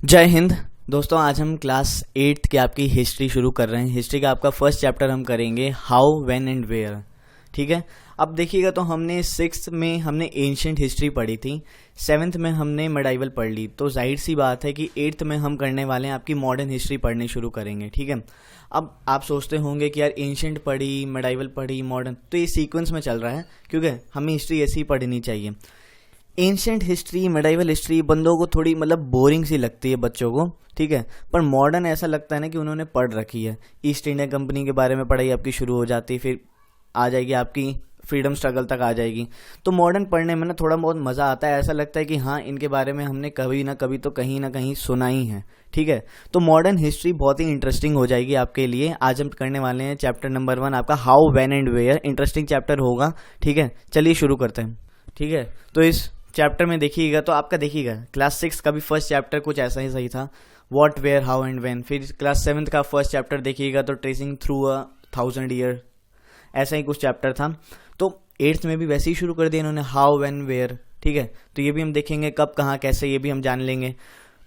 जय हिंद दोस्तों। आज हम क्लास 8 की आपकी हिस्ट्री शुरू कर रहे हैं। हिस्ट्री का आपका फर्स्ट चैप्टर हम करेंगे हाउ व्हेन एंड वेयर। ठीक है, अब देखिएगा तो हमने 6th में हमने एंशिएंट हिस्ट्री पढ़ी थी, 7th में हमने मेडाइवल पढ़ ली, तो जाहिर सी बात है कि 8th में हम करने वाले हैं आपकी मॉडर्न हिस्ट्री पढ़नी शुरू करेंगे। ठीक है, अब आप सोचते होंगे कि यार एंशिएंट पढ़ी, मेडाइवल पढ़ी, मॉडर्न, तो ये सीक्वेंस में चल रहा है क्योंकि हमें हिस्ट्री ऐसी ही पढ़नी चाहिए। एंशिएंट हिस्ट्री, मेडाइवल हिस्ट्री बंदों को थोड़ी बोरिंग सी लगती है बच्चों को, ठीक है, पर मॉडर्न ऐसा लगता है ना कि उन्होंने पढ़ रखी है। ईस्ट इंडिया कंपनी के बारे में पढ़ाई आपकी शुरू हो जाती, फिर आ जाएगी आपकी फ्रीडम स्ट्रगल तक आ जाएगी। तो मॉडर्न पढ़ने में ना थोड़ा बहुत मज़ा आता है, ऐसा लगता है कि हाँ इनके बारे में हमने कभी ना कभी तो कहीं ना कहीं सुना ही है। ठीक है, तो मॉडर्न हिस्ट्री बहुत ही इंटरेस्टिंग हो जाएगी आपके लिए। आज हम करने वाले हैं चैप्टर नंबर 1 आपका how when and where. Interesting chapter होगा। ठीक है, चलिए शुरू करते हैं। ठीक है, तो इस चैप्टर में देखिएगा तो आपका देखिएगा क्लास 6 का भी फर्स्ट चैप्टर कुछ ऐसा ही सही था, what where how and when. फिर क्लास 7th का फर्स्ट चैप्टर देखिएगा तो ट्रेसिंग थ्रू अ 1000 ईयर, ऐसा ही कुछ चैप्टर था। तो 8th में भी वैसे ही शुरू कर दिया इन्होंने, हाउ व्हेन वेयर। ठीक है, तो ये भी हम देखेंगे कब कहाँ कैसे, ये भी हम जान लेंगे।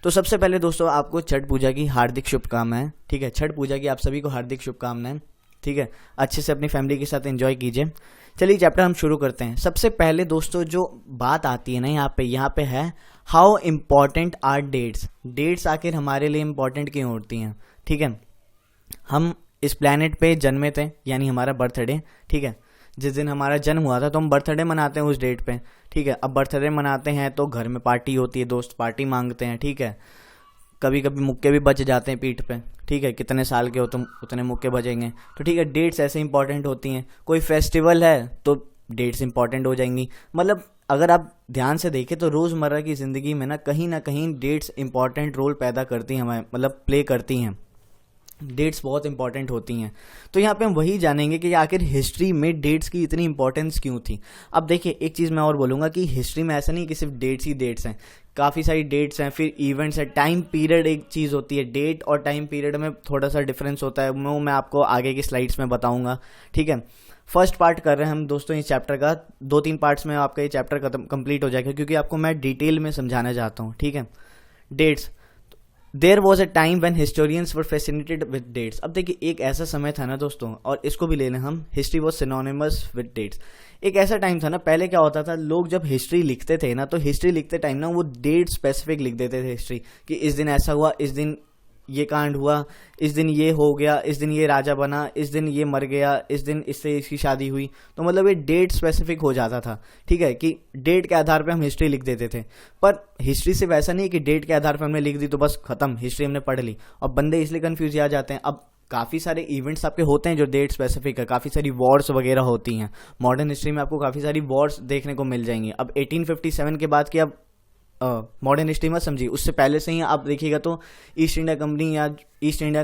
तो सबसे पहले दोस्तों आपको छठ पूजा की हार्दिक शुभकामनाएं। ठीक है, छठ पूजा की आप सभी को हार्दिक शुभकामनाएं। ठीक है, अच्छे से अपनी फैमिली के साथ एंजॉय कीजिए। चलिए चैप्टर हम शुरू करते हैं। सबसे पहले दोस्तों जो बात आती है ना यहाँ पे है how important are dates. Dates आखिर हमारे लिए इम्पॉर्टेंट क्यों होती हैं। ठीक है, हम इस प्लेनेट पे जन्मे थे, यानी हमारा बर्थडे। ठीक है, जिस दिन हमारा जन्म हुआ था तो हम बर्थडे मनाते हैं उस डेट पे। ठीक है, अब बर्थडे मनाते हैं तो घर में पार्टी होती है, दोस्त पार्टी मांगते हैं। ठीक है, कभी कभी मुक्के भी बच जाते हैं पीठ पे। ठीक है, कितने साल के हो तुम उतने मुक्के बजेंगे। तो ठीक है, डेट्स ऐसे इंपॉर्टेंट होती हैं। कोई फेस्टिवल है तो डेट्स इंपॉर्टेंट हो जाएंगी। अगर आप ध्यान से देखें तो रोज़मर्रा की ज़िंदगी में ना कहीं डेट्स इंपॉर्टेंट रोल पैदा करती हैं, हमारे प्ले करती हैं। डेट्स बहुत इंपॉर्टेंट होती हैं। तो यहाँ पे हम वही जानेंगे कि आखिर हिस्ट्री में डेट्स की इतनी इंपॉर्टेंस क्यों थी। अब देखिए एक चीज़ मैं और बोलूँगा कि हिस्ट्री में ऐसा नहीं कि सिर्फ डेट्स ही डेट्स हैं, काफ़ी सारी डेट्स हैं, फिर इवेंट्स है, टाइम पीरियड एक चीज़ होती है। डेट और टाइम पीरियड में थोड़ा सा डिफरेंस होता है, वो मैं आपको आगे की स्लाइड्स में बताऊँगा। ठीक है, फर्स्ट पार्ट कर रहे हैं हम दोस्तों इस चैप्टर का, 2-3 पार्ट्स में आपका ये चैप्टर खत्म कंप्लीट हो जाएगा क्योंकि आपको मैं डिटेल में समझाना चाहता हूँ। ठीक है, dates. There was a time when historians were fascinated with dates. अब देखिए एक ऐसा समय था ना दोस्तों, और इसको भी ले लें हम, history was synonymous with dates. एक ऐसा टाइम था ना, पहले क्या होता था, लोग जब हिस्ट्री लिखते थे ना तो हिस्ट्री लिखते टाइम ना वो डेट स्पेसिफिक लिख देते थे हिस्ट्री, कि इस दिन ऐसा हुआ, इस दिन ये कांड हुआ, इस दिन ये हो गया, इस दिन ये राजा बना, इस दिन ये मर गया, इस दिन इससे इसकी शादी हुई। तो ये डेट स्पेसिफिक हो जाता था। ठीक है, कि डेट के आधार पे हम हिस्ट्री लिख देते थे। पर हिस्ट्री सिर्फ ऐसा नहीं है कि डेट के आधार पे हमने लिख दी तो बस खत्म, हिस्ट्री हमने पढ़ ली। और बंदे इसलिए कंफ्यूज आ जाते हैं। अब काफ़ी सारे इवेंट्स आपके होते हैं जो डेट स्पेसिफिक है, काफ़ी सारी वॉर्स वगैरह होती हैं। मॉडर्न हिस्ट्री में आपको काफ़ी सारी वॉर्स देखने को मिल जाएंगी। अब 1857 के बाद की अब मॉडर्न हिस्ट्री में समझिए, उससे पहले से ही आप देखिएगा तो ईस्ट इंडिया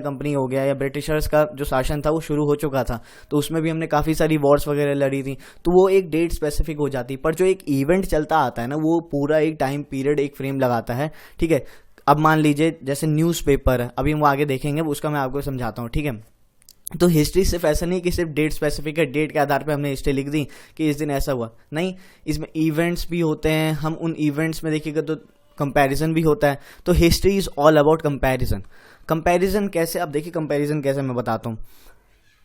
कंपनी हो गया या ब्रिटिशर्स का जो शासन था वो शुरू हो चुका था, तो उसमें भी हमने काफ़ी सारी वॉर्स वगैरह लड़ी थी। तो वो एक डेट स्पेसिफिक हो जाती, पर जो एक इवेंट चलता आता है ना वो पूरा एक टाइम पीरियड, एक फ्रेम लगाता है। ठीक है, अब मान लीजिए जैसे न्यूज़पेपर है, अभी हम वो आगे देखेंगे, उसका मैं आपको समझाता हूँ। ठीक है, तो हिस्ट्री सिर्फ ऐसा नहीं कि सिर्फ डेट स्पेसिफिक है, डेट के आधार पे हमने हिस्ट्री लिख दी कि इस दिन ऐसा हुआ, नहीं, इसमें इवेंट्स भी होते हैं। हम उन इवेंट्स में देखिएगा तो कंपैरिजन भी होता है। तो history is all about comparison. Comparison कैसे, अब देखिए कंपैरिजन कैसे मैं बताता हूँ।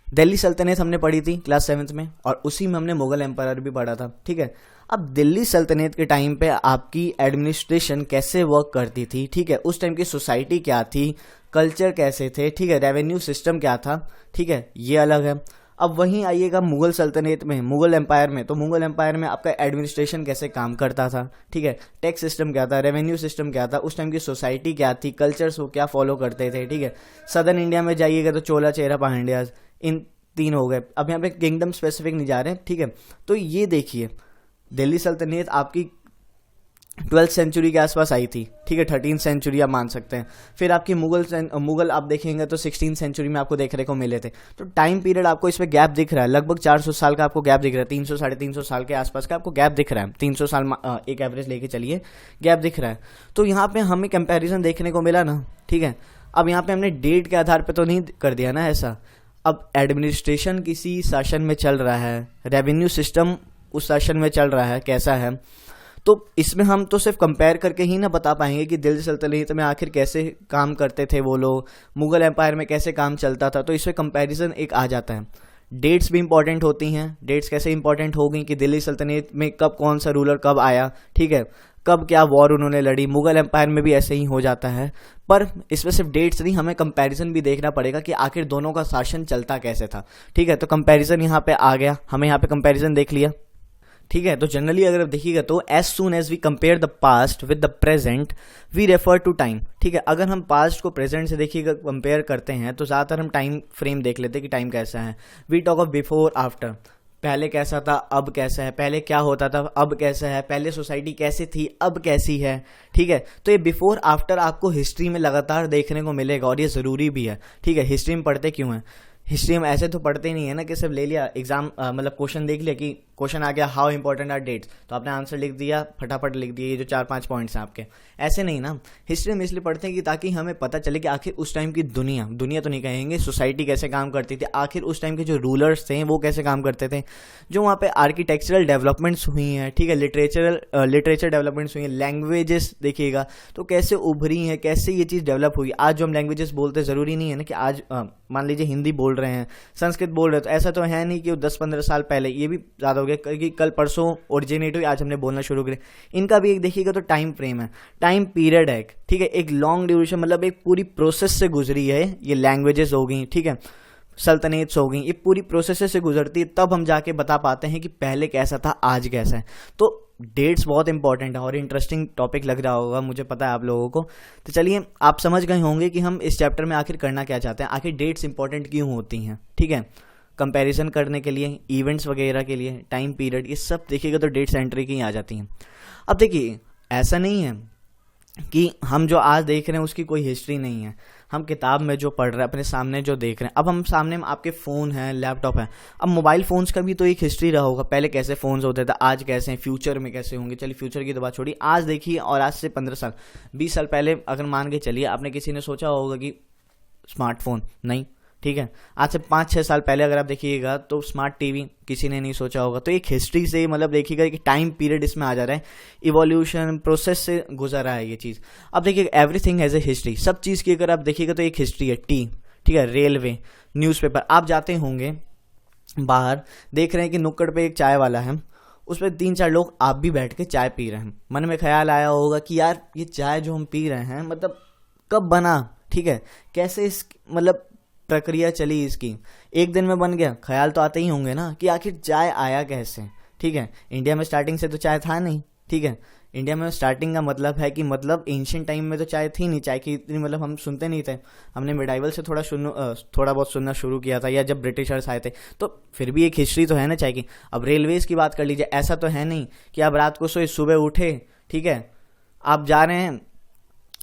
दिल्ली सल्तनत हमने पढ़ी थी क्लास 7th में, और उसी में हमने मुगल एम्पायर भी पढ़ा था। ठीक है, अब दिल्ली सल्तनत के टाइम पे आपकी एडमिनिस्ट्रेशन कैसे वर्क करती थी, ठीक है, उस टाइम की सोसाइटी क्या थी, कल्चर कैसे थे, ठीक है, रेवेन्यू सिस्टम क्या था, ठीक है, ये अलग है। अब वहीं आइएगा मुगल सल्तनत में, मुगल एम्पायर में, तो मुगल एम्पायर में आपका एडमिनिस्ट्रेशन कैसे काम करता था, ठीक है, टैक्स सिस्टम क्या था, रेवेन्यू सिस्टम क्या था, उस टाइम की सोसाइटी क्या थी, कल्चर्स वो क्या फॉलो करते थे। ठीक है, सदर्न इंडिया में जाइएगा तो चोला चेरा पांड्यास, इन 3 हो गए। अब यहाँ पे किंगडम स्पेसिफिक नहीं जा रहे। ठीक है, तो ये देखिए दिल्ली सल्तनत आपकी 12th सेंचुरी के आसपास आई थी। ठीक है, 13th सेंचुरी आप मान सकते हैं। फिर आपकी मुगल आप देखेंगे तो 16th सेंचुरी में आपको देखने को मिले थे। तो टाइम पीरियड आपको इसमें गैप दिख रहा है, लगभग 400 साल का आपको गैप दिख रहा है, 300 साढ़े 300 साल के आसपास का आपको गैप दिख रहा है। 300 साल एक एवरेज लेके चलिए, गैप दिख रहा है। तो यहाँ पे हमें कंपेरिजन देखने को मिला ना। ठीक है, अब यहाँ पे हमने डेट के आधार पर तो नहीं कर दिया ना ऐसा। अब एडमिनिस्ट्रेशन किसी शासन में चल रहा है, रेवेन्यू सिस्टम उस शासन में चल रहा है, कैसा है, तो इसमें हम तो सिर्फ कंपेयर करके ही ना बता पाएंगे कि दिल्ली सल्तनत में आखिर कैसे काम करते थे वो लोग, मुगल एम्पायर में कैसे काम चलता था, तो इसमें कंपैरिजन एक आ जाता है। डेट्स भी इंपॉर्टेंट होती हैं। डेट्स कैसे इंपॉर्टेंट हो गई कि दिल्ली सल्तनत में कब कौन सा रूलर कब आया, ठीक है, कब क्या वॉर उन्होंने लड़ी। मुगल एम्पायर में भी ऐसे ही हो जाता है, पर इसमें सिर्फ डेट्स नहीं, हमें कंपैरिजन भी देखना पड़ेगा कि आखिर दोनों का शासन चलता कैसे था, ठीक है। तो कंपैरिजन यहाँ पे आ गया, हमें यहाँ पे कंपैरिजन देख लिया, ठीक है। तो जनरली अगर आप देखिएगा तो as soon as we compare the past with the present we refer to time, ठीक है। अगर हम पास्ट को प्रेजेंट से देखिएगा कंपेयर करते हैं तो ज़्यादातर हम टाइम फ्रेम देख लेते हैं कि टाइम कैसा है। We talk of before after, पहले कैसा था अब कैसा है, पहले क्या होता था अब कैसा है, पहले सोसाइटी कैसी थी अब कैसी है, ठीक है। तो ये बिफोर आफ्टर आपको हिस्ट्री में लगातार देखने को मिलेगा और ये ज़रूरी भी है, ठीक है। हिस्ट्री में पढ़ते क्यों हैं? हिस्ट्री में ऐसे तो पढ़ते ही नहीं है ना कि सिर्फ ले लिया एग्जाम, मतलब क्वेश्चन देख लिया कि क्वेश्चन आ गया हाउ इंपॉर्टेंट आर डेट्स, तो आपने आंसर लिख दिया, फटाफट लिख दिया, ये जो 4-5 पॉइंट्स हैं आपके, ऐसे नहीं ना। हिस्ट्री में इसलिए पढ़ते हैं कि ताकि हमें पता चले कि आखिर उस टाइम की दुनिया तो नहीं कहेंगे, सोसाइटी कैसे काम करती थी, आखिर उस टाइम के जो रूलर्स थे वो कैसे काम करते थे, जो वहाँ पे आर्किटेक्चरल डेवलपमेंट्स हुई हैं, ठीक है, लिटरेचर डेवलपमेंट्स हुई हैं, लैंग्वेजेस देखिएगा तो कैसे उभरी हैं, कैसे ये चीज़ डेवलप हुई। आज जो हम लैंग्वेजेस बोलते हैं ज़रूरी नहीं है ना कि आज मान लीजिए हिंदी बोल रहे हैं, संस्कृत बोल रहे हैं, तो ऐसा तो है नहीं कि 10-15 साल पहले, ये भी ज़्यादा हो गया कि कल परसों ओरिजिनेट हुई, आज हमने बोलना शुरू करें। इनका भी एक देखिएगा तो टाइम फ्रेम है, टाइम पीरियड है, ठीक है, एक लॉन्ग ड्यूरेशन, मतलब एक पूरी प्रोसेस से गुजरी है। ये लैंग्वेजेस हो गई, ठीक है, सल्तनत हो गई, ये पूरी प्रोसेस से गुजरती है, तब हम जाके बता पाते हैं कि पहले कैसा था आज कैसा है। तो डेट्स बहुत इंपॉर्टेंट है और इंटरेस्टिंग टॉपिक लग रहा होगा, मुझे पता है आप लोगों को। तो चलिए आप समझ गए होंगे कि हम इस चैप्टर में आखिर करना क्या चाहते हैं, आखिर डेट्स इंपॉर्टेंट क्यों होती हैं, ठीक है, कंपैरिजन करने के लिए, इवेंट्स वगैरह के लिए, टाइम पीरियड, ये सब देखिएगा तो डेट्स एंट्री की आ जाती हैं। अब देखिए ऐसा नहीं है कि हम जो आज देख रहे हैं उसकी कोई हिस्ट्री नहीं है, हम किताब में जो पढ़ रहे हैं, अपने सामने जो देख रहे हैं, अब हम सामने में आपके फ़ोन हैं, लैपटॉप है, अब मोबाइल फ़ोन्स का भी तो एक हिस्ट्री रहा होगा, पहले कैसे फ़ोन्स होते थे, आज कैसे हैं, फ्यूचर में कैसे होंगे। चलिए फ्यूचर की तो बात छोड़िए, आज देखिए, और आज से 15 साल 20 साल पहले अगर मान के चलिए, आपने किसी ने सोचा होगा कि स्मार्टफोन नहीं, ठीक है, आज से 5-6 साल पहले अगर आप देखिएगा तो स्मार्ट टीवी किसी ने नहीं सोचा होगा। तो एक हिस्ट्री से मतलब देखिएगा कि टाइम पीरियड इसमें आ जा रहा है, इवोल्यूशन प्रोसेस से गुजर रहा है ये चीज़। अब देखिए एवरीथिंग हैज़ ए हिस्ट्री, सब चीज़ की अगर आप देखिएगा तो एक हिस्ट्री है। ठीक है, रेलवे, न्यूज़पेपर, आप जाते होंगे बाहर, देख रहे हैं कि नुक्कड़ पे एक चाय वाला है, उस पर 3-4 लोग आप भी बैठ के चाय पी रहे हैं। मन में ख्याल आया होगा कि यार ये चाय जो हम पी रहे हैं मतलब कब बना, ठीक है, कैसे इस मतलब प्रक्रिया चली इसकी, एक दिन में बन गया। ख्याल तो आते ही होंगे ना कि आखिर चाय आया कैसे, ठीक है। इंडिया में स्टार्टिंग से तो चाय था नहीं, ठीक है, इंडिया में स्टार्टिंग का मतलब है कि मतलब एंशिएंट टाइम में तो चाय थी नहीं, चाय की इतनी मतलब हम सुनते नहीं थे, हमने मिडाइवल से थोड़ा बहुत सुनना शुरू किया था, या जब ब्रिटिशर्स आए थे, तो फिर भी एक हिस्ट्री तो है ना चाय की। अब रेलवेज़ की बात कर लीजिए, ऐसा तो है नहीं कि आप रात को सोए सुबह उठे, ठीक है, आप जा रहे हैं,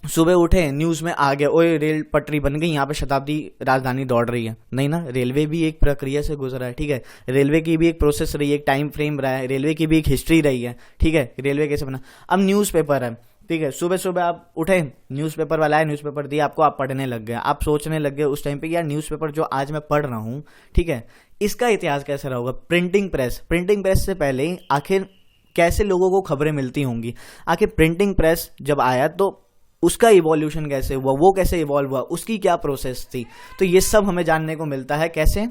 सुबह उठे न्यूज़ में आ गया ओए रेल पटरी बन गई, यहाँ पे शताब्दी राजधानी दौड़ रही है, नहीं ना। रेलवे भी एक प्रक्रिया से गुजरा है, ठीक है, रेलवे की भी एक प्रोसेस रही है, एक टाइम फ्रेम रहा है, रेलवे की भी एक हिस्ट्री रही है, ठीक है, रेलवे कैसे बना। अब न्यूज़पेपर है, ठीक है, सुबह सुबह आप उठे, न्यूज़पेपर वाला है, न्यूज़पेपर दिया आपको, आप पढ़ने लग गए, आप सोचने लग गए उस टाइम पे यार न्यूज़पेपर जो आज मैं पढ़ रहा हूँ, ठीक है, इसका इतिहास कैसा रहा होगा। प्रिंटिंग प्रेस से पहले आखिर कैसे लोगों को खबरें मिलती होंगी, आखिर प्रिंटिंग प्रेस जब आया तो उसका इवोल्यूशन कैसे हुआ, वो कैसे इवॉल्व हुआ, उसकी क्या प्रोसेस थी। तो ये सब हमें जानने को मिलता है कैसे,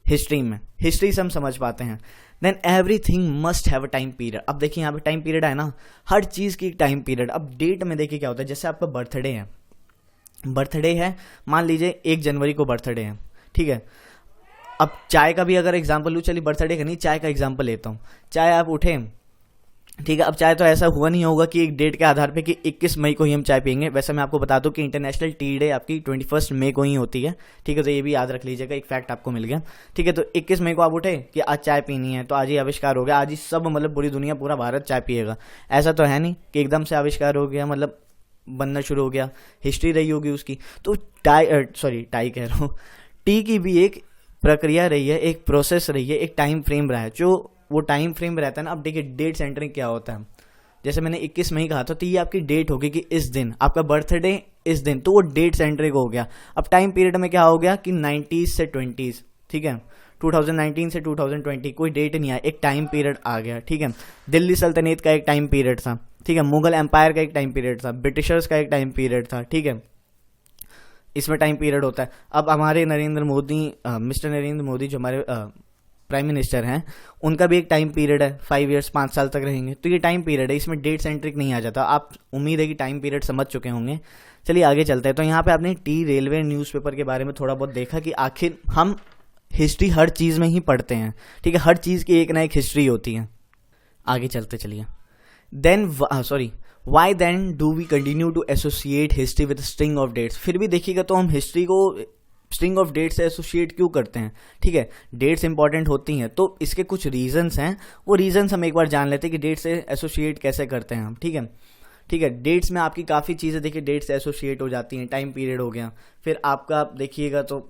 हिस्ट्री में, हिस्ट्री से हम समझ पाते हैं। Then everything must have a time period. अब देखिए यहाँ पे टाइम पीरियड है ना, हर चीज़ की टाइम पीरियड। अब डेट में देखिए क्या होता है, जैसे आपका बर्थडे है, मान लीजिए 1 जनवरी को बर्थडे है, ठीक है। अब चाय का भी अगर एग्जाम्पल लूँ, चलिए बर्थडे का नहीं, चाय का एग्जाम्पल लेता हूँ। चाय आप उठे, ठीक है, अब चाय तो ऐसा हुआ नहीं होगा कि एक डेट के आधार पे कि 21 मई को ही हम चाय पियेंगे। वैसे मैं आपको बता दूं कि इंटरनेशनल टी डे आपकी 21 मई को ही होती है, ठीक है, तो ये भी याद रख लीजिएगा, एक फैक्ट आपको मिल गया, ठीक है। तो 21 मई को आप उठे कि आज चाय पीनी है, तो आज ही आविष्कार हो गया, आज ही सब मतलब पूरी दुनिया, पूरा भारत चाय पिएगा। ऐसा तो है नहीं कि एकदम से आविष्कार हो गया, मतलब बनना शुरू हो गया, हिस्ट्री रही होगी उसकी। तो टाई कह रहा हूँ, टी की भी एक प्रक्रिया रही है, एक प्रोसेस रही है, एक टाइम फ्रेम रहा है, जो वो टाइम फ्रेम रहता है ना। अब देखिए डेट सेंटरिंग क्या होता है, जैसे मैंने 21 मई कहा था, तो ये आपकी डेट होगी कि इस दिन आपका बर्थडे, इस दिन, तो वो डेट सेंटरिक हो गया। अब टाइम पीरियड में क्या हो गया कि 90s से 20s, ठीक है, 2019 से 2020 कोई डेट नहीं आया, एक टाइम पीरियड आ गया, ठीक है। दिल्ली सल्तनत का एक टाइम पीरियड था, ठीक है। मुगल एम्पायर का एक टाइम पीरियड था, ब्रिटिशर्स का एक टाइम पीरियड था, ठीक है। इसमें टाइम पीरियड होता है। अब हमारे नरेंद्र मोदी, मिस्टर नरेंद्र मोदी जो हमारे प्राइम मिनिस्टर हैं, उनका भी एक टाइम पीरियड है, 5 ईयर्स, 5 साल तक रहेंगे। तो ये टाइम पीरियड है, इसमें डेट सेंट्रिक नहीं आ जाता। आप उम्मीद है कि टाइम पीरियड समझ चुके होंगे। चलिए आगे चलते हैं। तो यहाँ पे आपने टी रेलवे न्यूज़पेपर के बारे में थोड़ा बहुत देखा कि आखिर हम हिस्ट्री हर चीज़ में ही पढ़ते हैं, ठीक है। हर चीज़ की एक ना एक हिस्ट्री होती है। आगे चलते चलिए। Why then do we continue to associate history with string of dates. फिर भी देखिएगा तो हम हिस्ट्री को स्ट्रिंग ऑफ डेट्स से एसोसिएट क्यों करते हैं, ठीक है। डेट्स इंपॉर्टेंट होती हैं तो इसके कुछ रीजंस हैं, वो रीजंस हम एक बार जान लेते हैं कि डेट से एसोसिएट कैसे करते हैं हम, ठीक है। ठीक है, डेट्स में आपकी काफ़ी चीज़ें देखिए डेट से एसोसिएट हो जाती हैं। टाइम पीरियड हो गया, फिर आपका देखिएगा तो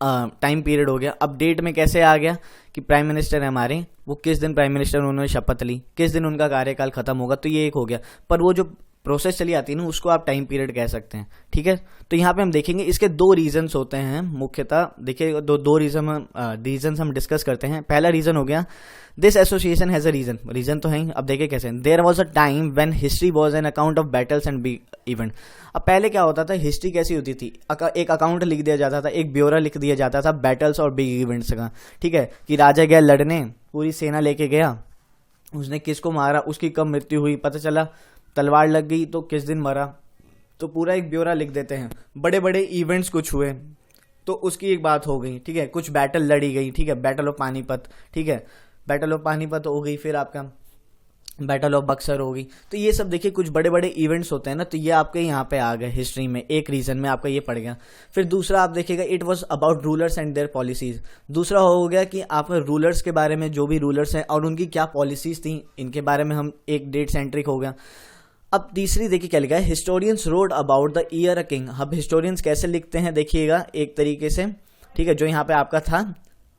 टाइम पीरियड हो गया। अब डेट में कैसे आ गया कि प्राइम मिनिस्टर है हमारे, वो किस दिन प्राइम मिनिस्टर उन्होंने शपथ ली, किस दिन उनका कार्यकाल खत्म होगा, तो ये एक हो गया। पर वो जो प्रोसेस चली आती है ना, उसको आप टाइम पीरियड कह सकते हैं, ठीक है। तो यहाँ पे हम देखेंगे इसके 2 रीजंस होते हैं मुख्यतः। देखिए दो रीजन हम डिस्कस करते हैं। पहला रीजन हो गया this association has a reason तो है ही। अब देखिए कैसे, there was a time when history was an account of battles and big event. अब पहले क्या होता था, हिस्ट्री कैसी होती थी, एक अकाउंट लिख दिया जाता था, एक ब्यौरा लिख दिया जाता था बैटल्स और बिग इवेंट्स का, ठीक है। कि राजा गया लड़ने, पूरी सेना लेके गया, उसने किसको मारा, उसकी कब मृत्यु हुई, पता चला तलवार लग गई तो किस दिन मरा, तो पूरा एक ब्यौरा लिख देते हैं। बड़े बड़े इवेंट्स कुछ हुए तो उसकी एक बात हो गई, ठीक है। कुछ बैटल लड़ी गई, ठीक है, बैटल ऑफ पानीपत, ठीक है, बैटल ऑफ पानीपत हो गई, फिर आपका बैटल ऑफ बक्सर हो गई। तो ये सब देखिए कुछ बड़े बड़े इवेंट्स होते हैं ना, तो ये आपके यहाँ पे आ गए हिस्ट्री में, एक रीजन में आपका ये पड़ गया। फिर दूसरा आप देखिएगा it was about rulers and there policies. दूसरा हो गया कि आप रूलर्स के बारे में, जो भी रूलर्स हैं और उनकी क्या पॉलिसीज थी, इनके बारे में हम एक डेट सेंट्रिक हो गया। अब तीसरी देखिए क्या लिखा है, historians road about the year a king. अब हिस्टोरियंस कैसे लिखते हैं देखिएगा एक तरीके से, ठीक है, जो यहाँ पे आपका था,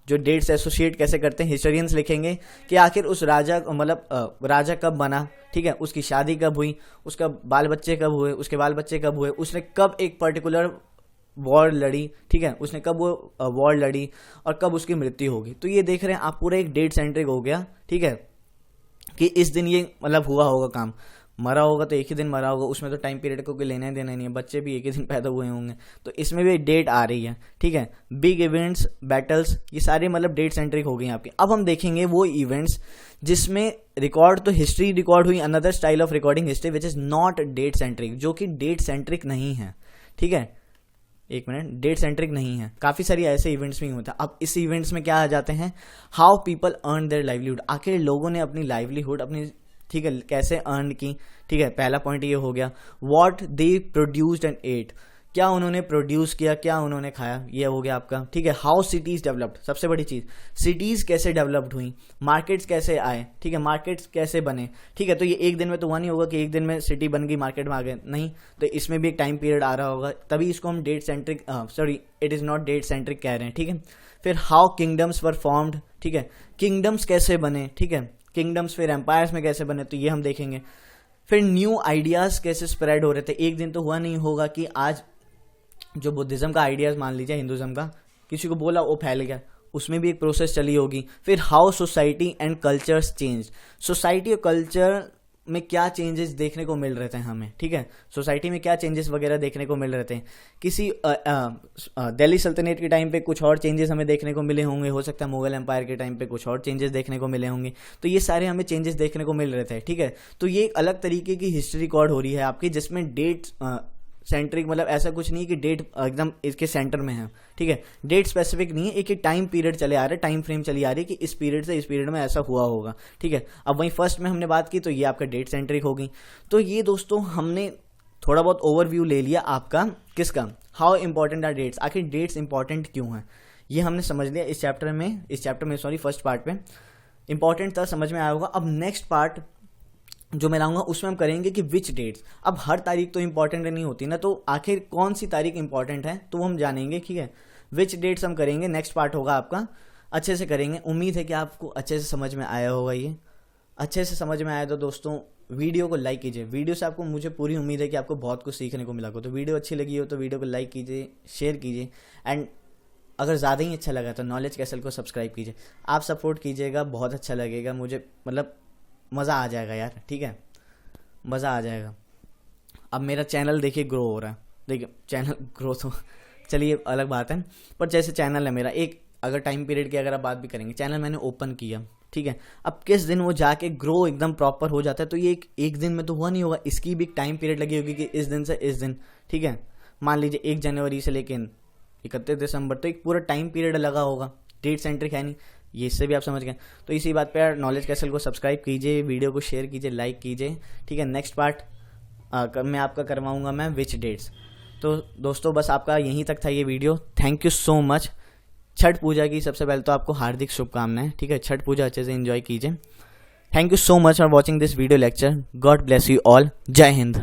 जो डेट से एसोसिएट कैसे करते हैं, हिस्टोरियंस लिखेंगे कि आखिर उस राजा मतलब राजा कब बना, ठीक है, उसकी शादी कब हुई, उसका बाल बच्चे कब हुए, उसके बाल बच्चे कब हुए, उसने कब एक पर्टिकुलर वॉर लड़ी, ठीक है, उसने कब वो वॉर लड़ी और कब उसकी मृत्यु होगी। तो ये देख रहे हैं आप, पूरा एक डेट सेंट्रिक हो गया, ठीक है, कि इस दिन ये मतलब हुआ होगा काम, मरा होगा तो एक ही दिन मरा होगा, उसमें तो टाइम पीरियड को कोई लेना देना नहीं है, बच्चे भी एक ही दिन पैदा हुए होंगे, तो इसमें भी डेट आ रही है, ठीक है। बिग इवेंट्स, बैटल्स, ये सारे मतलब डेट सेंट्रिक हो गई आपकी। अब हम देखेंगे वो इवेंट्स जिसमें रिकॉर्ड तो हिस्ट्री रिकॉर्ड हुई, another style of recording history which is not date centric, जो कि डेट सेंट्रिक नहीं है, ठीक है। एक मिनट, डेट सेंट्रिक नहीं है, काफी सारी ऐसे इवेंट्स भी होते हैं। अब इस इवेंट्स में क्या आ जाते हैं, how people earn their livelihood, आखिर लोगों ने अपनी लाइवलीहुड अपनी, ठीक है, कैसे अर्न की, ठीक है। पहला पॉइंट ये हो गया, what they produced and ate, क्या उन्होंने प्रोड्यूस किया, क्या उन्होंने खाया, ये हो गया आपका, ठीक है। हाउ सिटीज डेवलप्ड, सबसे बड़ी चीज, सिटीज कैसे डेवलप्ड हुई, मार्केट्स कैसे आए, ठीक है, मार्केट्स कैसे बने, ठीक है। तो ये एक दिन में तो हुआ नहीं होगा कि एक दिन में सिटी बन गई, मार्केट में आ गए, नहीं, तो इसमें भी एक टाइम पीरियड आ रहा होगा, तभी इसको हम date centric, sorry it is not date centric कह रहे हैं, ठीक है। फिर हाउ किंगडम्स वर फॉर्म्ड, ठीक है, किंगडम्स कैसे बने, ठीक है, किंगडम्स फिर एम्पायर्स में कैसे बने, तो ये हम देखेंगे। फिर न्यू आइडियाज कैसे स्प्रेड हो रहे थे, एक दिन तो हुआ नहीं होगा कि आज जो बुद्धिज्म का आइडियाज मान लीजिए, हिंदुज्म का किसी को बोला वो फैल गया, उसमें भी एक प्रोसेस चली होगी। फिर how society and cultures change, society और कल्चर में क्या चेंजेस देखने को मिल रहे थे हमें, ठीक है, सोसाइटी में क्या चेंजेस वगैरह देखने को मिल रहे थे। किसी दिल्ली सल्तनत के टाइम पे कुछ और चेंजेस हमें देखने को मिले होंगे, हो सकता है मुगल एम्पायर के टाइम पे कुछ और चेंजेस देखने को मिले होंगे, तो ये सारे हमें चेंजेस देखने को मिल रहे थे, ठीक है। तो ये एक अलग तरीके की हिस्ट्री रिकॉर्ड हो रही है आपकी, जिसमें डेट सेंट्रिक मतलब ऐसा कुछ नहीं कि डेट एकदम इसके सेंटर में है, ठीक है, डेट स्पेसिफिक नहीं है, एक टाइम पीरियड चले आ रहे, टाइम फ्रेम चली आ रही है कि इस पीरियड से इस पीरियड में ऐसा हुआ होगा, ठीक है। अब वहीं फर्स्ट में हमने बात की तो ये आपका डेट सेंट्रिक होगी। तो ये दोस्तों हमने थोड़ा बहुत ओवरव्यू ले लिया आपका किसका, हाउ इंपॉर्टेंट आर डेट्स, आखिर डेट्स इंपॉर्टेंट क्यों हैं, ये हमने समझ लिया इस चैप्टर में सॉरी फर्स्ट पार्ट में इंपॉर्टेंट था, समझ में आया होगा। अब नेक्स्ट पार्ट जो मैं लाऊंगा उसमें हम करेंगे कि विच डेट्स, अब हर तारीख तो इंपॉर्टेंट नहीं होती ना, तो आखिर कौन सी तारीख इंपॉर्टेंट है तो हम जानेंगे, ठीक है। विच डेट्स हम करेंगे, नेक्स्ट पार्ट होगा आपका, अच्छे से करेंगे। उम्मीद है कि आपको अच्छे से समझ में आया होगा। ये अच्छे से समझ में आया तो दोस्तों वीडियो को लाइक कीजिए, वीडियो से आपको, मुझे पूरी उम्मीद है कि आपको बहुत कुछ सीखने को मिला हो। तो वीडियो अच्छी लगी हो तो वीडियो को लाइक कीजिए, शेयर कीजिए एंड अगर ज़्यादा ही अच्छा लगा तो नॉलेज कैसल को सब्सक्राइब कीजिए। आप सपोर्ट कीजिएगा, बहुत अच्छा लगेगा मुझे, मतलब मज़ा आ जाएगा यार, ठीक है, मज़ा आ जाएगा। अब मेरा चैनल देखिए ग्रो हो रहा है, देखिए चैनल ग्रो तो चलिए अलग बात है, पर जैसे चैनल है मेरा, एक अगर टाइम पीरियड की अगर आप बात भी करेंगे, चैनल मैंने ओपन किया, ठीक है, अब किस दिन वो जाके ग्रो एकदम प्रॉपर हो जाता है, तो ये एक दिन में तो हुआ नहीं होगा, इसकी भी एक टाइम पीरियड लगी होगी कि इस दिन से इस दिन, ठीक है, मान लीजिए 1 जनवरी से लेके 31 दिसंबर, तो एक पूरा टाइम पीरियड लगा होगा, डेट सेंट्रिक है नहीं, ये इससे भी आप समझ गए। तो इसी बात पे यार नॉलेज कैसल को सब्सक्राइब कीजिए, वीडियो को शेयर कीजिए, लाइक कीजिए, ठीक है। नेक्स्ट पार्ट मैं आपका करवाऊंगा मैं विच डेट्स। तो दोस्तों बस आपका यहीं तक था ये video, thank you so much. Chhath Puja की सबसे पहले तो आपको हार्दिक शुभकामनाएं, ठीक है, छठ पूजा अच्छे से एंजॉय कीजिए। Thank you so much for watching this video lecture, God bless you all, जय हिंद।